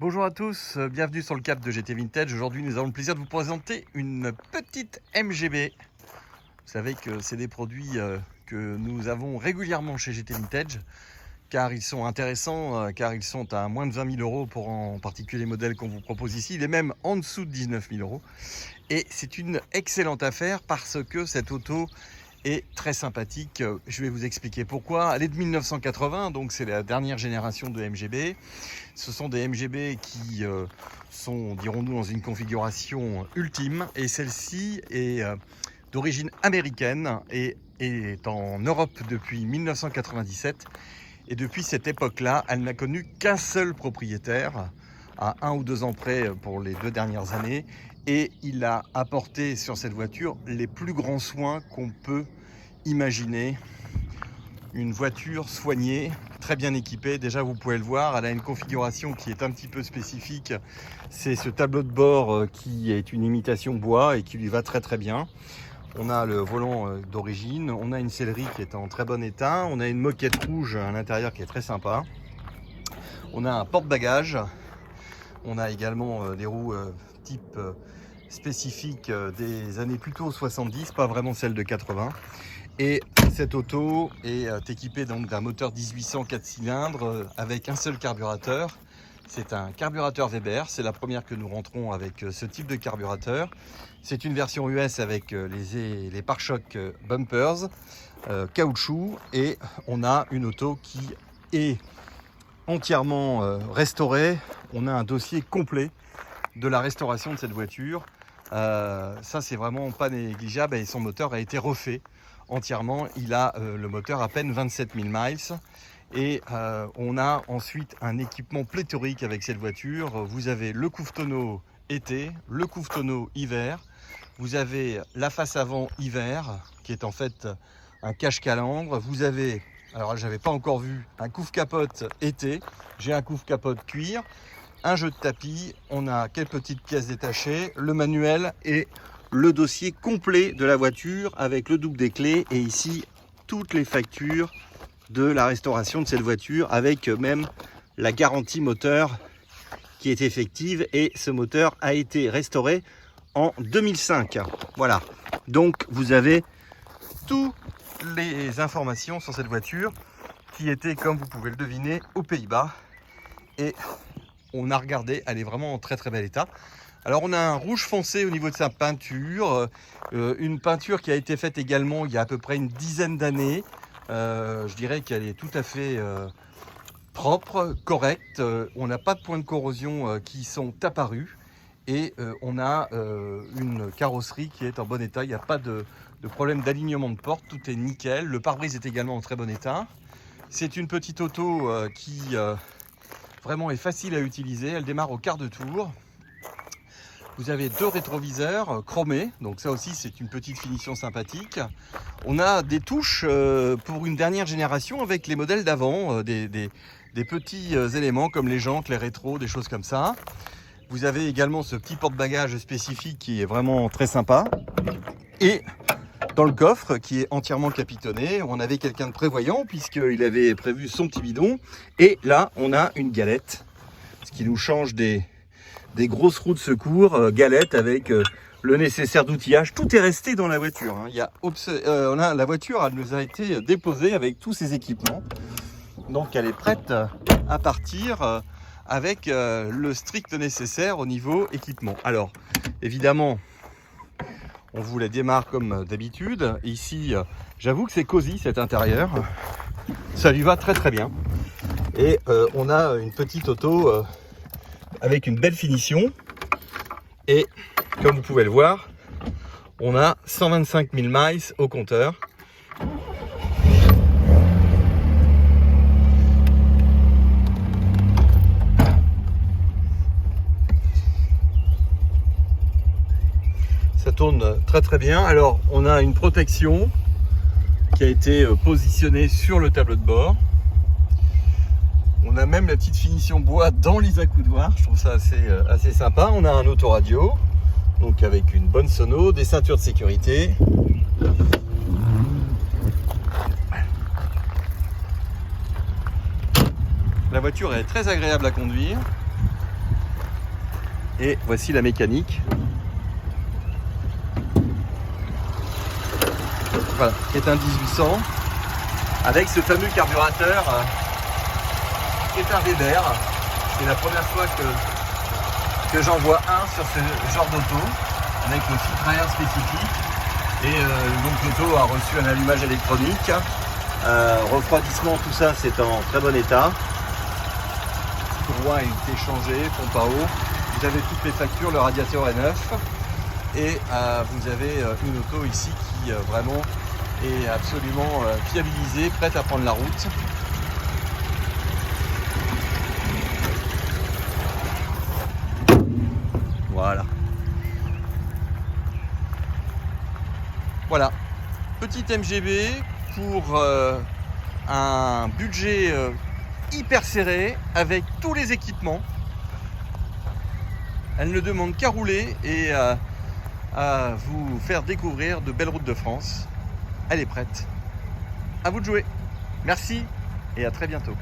Bonjour à tous, bienvenue sur le cap de GT Vintage. Aujourd'hui, nous avons le plaisir de vous présenter une petite MGB. Vous savez que c'est des produits que nous avons régulièrement chez GT Vintage, car ils sont intéressants, car ils sont à moins de 20 000 euros pour en particulier les modèles qu'on vous propose ici. Il est même en dessous de 19 000 euros. Et c'est une excellente affaire parce que cette auto est très sympathique. Je vais vous expliquer pourquoi. Elle est de 1980, donc c'est la dernière génération de MGB. Ce sont des MGB qui sont, dirons-nous, dans une configuration ultime. Et celle-ci est d'origine américaine et est en Europe depuis 1997. Et depuis cette époque-là, elle n'a connu qu'un seul propriétaire, à 1 ou 2 ans près pour les 2 dernières années. Et il a apporté sur cette voiture les plus grands soins qu'on peut imaginer. Une voiture soignée, très bien équipée. Déjà, vous pouvez le voir, elle a une configuration qui est un petit peu spécifique. C'est ce tableau de bord qui est une imitation bois et qui lui va très très bien. On a le volant d'origine, on a une sellerie qui est en très bon état, on a une moquette rouge à l'intérieur qui est très sympa. On a un porte-bagages, on a également des roues type spécifique des années plutôt 70, pas vraiment celle de 80. Et cette auto est équipée donc d'un moteur 1800 4 cylindres avec un seul carburateur. C'est un carburateur Weber, c'est la première que nous rentrons avec ce type de carburateur. C'est une version US avec les pare-chocs bumpers, caoutchouc, et on a une auto qui est entièrement restaurée. On a un dossier complet de la restauration de cette voiture. Ça, c'est vraiment pas négligeable et son moteur a été refait entièrement. Il a le moteur à peine 27 000 miles. Et on a ensuite un équipement pléthorique avec cette voiture. Vous avez le couvre-tonneau été, le couvre-tonneau hiver. Vous avez la face avant hiver, qui est en fait un cache-calandre. Vous avez, alors j'avais pas encore vu, un couvre-capote été. J'ai un couvre-capote cuir, un jeu de tapis. On a quelques petites pièces détachées, le manuel et le dossier complet de la voiture avec le double des clés. Et ici, toutes les factures de la restauration de cette voiture avec même la garantie moteur qui est effective, et ce moteur a été restauré en 2005. Voilà, donc vous avez toutes les informations sur cette voiture qui était, comme vous pouvez le deviner, aux Pays-Bas, et on a regardé, elle est vraiment en très très bel état. Alors on a un rouge foncé au niveau de sa peinture, une peinture qui a été faite également il y a à peu près une dizaine d'années. Je dirais qu'elle est tout à fait propre, correcte. On n'a pas de points de corrosion qui sont apparus. Et on a une carrosserie qui est en bon état. Il n'y a pas de problème d'alignement de porte. Tout est nickel. Le pare-brise est également en très bon état. C'est une petite auto qui vraiment est facile à utiliser. Elle démarre au quart de tour. Vous avez 2 rétroviseurs chromés, donc ça aussi c'est une petite finition sympathique. On a des touches pour une dernière génération avec les modèles d'avant, des petits éléments comme les jantes, les rétros, des choses comme ça. Vous avez également ce petit porte-bagages spécifique qui est vraiment très sympa. Et dans le coffre qui est entièrement capitonné, on avait quelqu'un de prévoyant puisqu'il avait prévu son petit bidon. Et là on a une galette, ce qui nous change des grosses roues de secours, galette avec le nécessaire d'outillage. Tout est resté dans la voiture. La voiture, elle nous a été déposée avec tous ses équipements. Donc elle est prête à partir avec le strict nécessaire au niveau équipement. Alors évidemment, on vous la démarre comme d'habitude. Ici, j'avoue que c'est cosy cet intérieur. Ça lui va très très bien. Et on a une petite auto avec une belle finition, et comme vous pouvez le voir, on a 125 000 miles au compteur. Ça tourne très très bien. Alors on a une protection qui a été positionnée sur le tableau de bord. On a même la petite finition bois dans les accoudoirs, je trouve ça assez sympa. On a un autoradio, donc avec une bonne sono, des ceintures de sécurité. La voiture est très agréable à conduire. Et voici la mécanique. Voilà, qui est un 1800 avec ce fameux carburateur qui est un Weber. C'est la première fois que j'en vois un sur ce genre d'auto avec le filtre spécifique. Et donc l'auto a reçu un allumage électronique. Refroidissement, tout ça c'est en très bon état. Courroie a été changé, pompe à eau. Vous avez toutes les factures, le radiateur est neuf. Et vous avez une auto ici qui vraiment est absolument fiabilisée, prête à prendre la route. Voilà. Voilà. Petite MGB pour un budget hyper serré avec tous les équipements. Elle ne demande qu'à rouler et à vous faire découvrir de belles routes de France. Elle est prête. À vous de jouer. Merci et à très bientôt.